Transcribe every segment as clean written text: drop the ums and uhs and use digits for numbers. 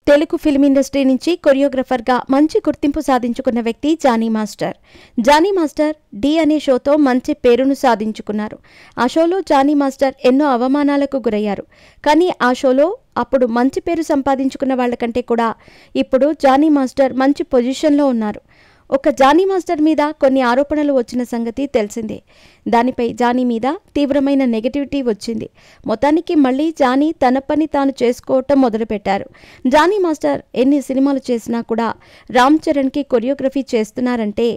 Telugu film industry నుంచి కొరియోగ్రఫర్గా మంచి గుర్తింపు సాధించుకున్న వ్యక్తి జానీ మాస్టర్. జానీ మాస్టర్ డి అనే షోతో మంచి పేరును సాధించుకున్నారు. ఆ షోలో జానీ మాస్టర్ ఎన్నో అవమానాలకు గురయ్యారు. కానీ ఆ షోలో అప్పుడు మంచి పేరు సంపాదించుకున్న వాళ్ళకంటే కూడా ఇప్పుడు జానీ మాస్టర్ మంచి పొజిషన్లో ఉన్నారు. ఒక జానీ మాస్టర్ మీద కొన్ని ఆరోపణలు వచ్చిన సంగతి తెలిసిందే. దానిపై జానీ మీద తీవ్రమైన నెగటివిటీ వచ్చింది. మొత్తానికి మళ్ళీ జానీ తన పని తాను చేసుకోవటం మొదలుపెట్టారు. జానీ మాస్టర్ ఎన్ని సినిమాలు చేసినా కూడా రామ్ చరణ్కి కొరియోగ్రఫీ చేస్తున్నారంటే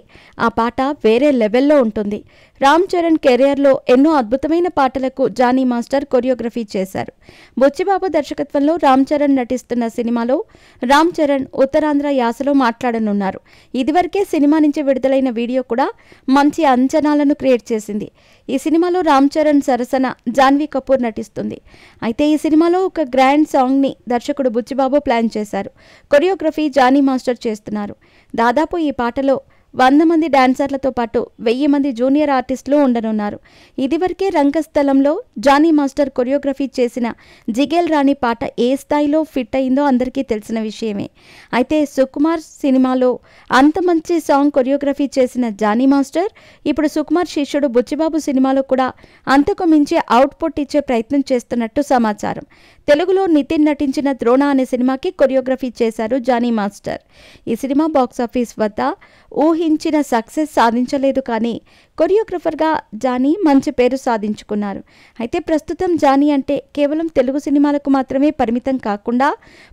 ఆ పాట వేరే లెవెల్లో ఉంటుంది. రామ్ చరణ్ కెరియర్లో ఎన్నో అద్భుతమైన పాటలకు జానీ మాస్టర్ కొరియోగ్రఫీ చేశారు. బుచ్చిబాబు దర్శకత్వంలో రామ్ చరణ్ నటిస్తున్న సినిమాలో రామ్ చరణ్ ఉత్తరాంధ్ర యాసలో మాట్లాడనున్నారు. ఇదివరకే సినిమా నుంచి విడుదలైన వీడియో కూడా మంచి అంచనాలను క్రియేట్ చేసింది. ఈ సినిమాలో రామ్ చరణ్ సరసన జాన్వీ కపూర్ నటిస్తుంది. అయితే ఈ సినిమాలో ఒక గ్రాండ్ సాంగ్ని దర్శకుడు బుచ్చిబాబు ప్లాన్ చేశారు. కొరియోగ్రఫీ జానీ మాస్టర్ చేస్తున్నారు. దాదాపు ఈ పాటలో 100 మంది డాన్సర్లతో పాటు 1000 మంది జూనియర్ ఆర్టిస్టులు ఉండనున్నారు. ఇదివరకే రంగస్థలంలో జానీ మాస్టర్ కొరియోగ్రఫీ చేసిన జిగేల్ రాణి పాట ఏ స్థాయిలో ఫిట్ అయిందో అందరికీ తెలిసిన విషయమే. అయితే సుకుమార్ సినిమాలో అంత మంచి సాంగ్ కొరియోగ్రఫీ చేసిన జానీ మాస్టర్ ఇప్పుడు సుకుమార్ శిష్యుడు బుచ్చిబాబు సినిమాలో కూడా అంతకు మించి అవుట్పుట్ ఇచ్చే ప్రయత్నం చేస్తున్నట్టు సమాచారం. తెలుగులో నితిన్ నటించిన ద్రోణ అనే సినిమాకి కొరియోగ్రఫీ చేశారు జానీ మాస్టర్. ఈ సినిమా బాక్సాఫీస్ వద్ద ఊహించిన సక్సెస్ సాధించలేదు. కానీ కొరియోగ్రఫర్గా జానీ మంచి పేరు సాధించుకున్నారు. అయితే ప్రస్తుతం జానీ అంటే కేవలం తెలుగు సినిమాలకు మాత్రమే పరిమితం కాకుండా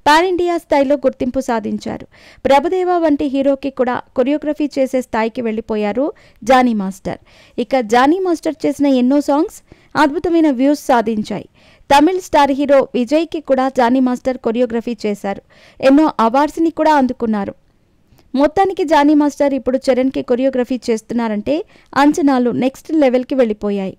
పాన్ ఇండియా స్థాయిలో గుర్తింపు సాధించారు. ప్రభుదేవ వంటి హీరోకి కూడా కొరియోగ్రఫీ చేసే స్థాయికి వెళ్ళిపోయారు జానీ మాస్టర్. ఇక జానీ మాస్టర్ చేసిన ఎన్నో సాంగ్స్ అద్భుతమైన వ్యూస్ సాధించాయి. తమిళ్ స్టార్ హీరో విజయ్కి కూడా జానీ మాస్టర్ కొరియోగ్రఫీ చేశారు. ఎన్నో అవార్డ్స్ని కూడా అందుకున్నారు. మొత్తానికి జానీ మాస్టర్ ఇప్పుడు చరణ్కి కొరియోగ్రఫీ చేస్తున్నారంటే అంచనాలు నెక్స్ట్ లెవెల్కి వెళ్ళిపోయాయి.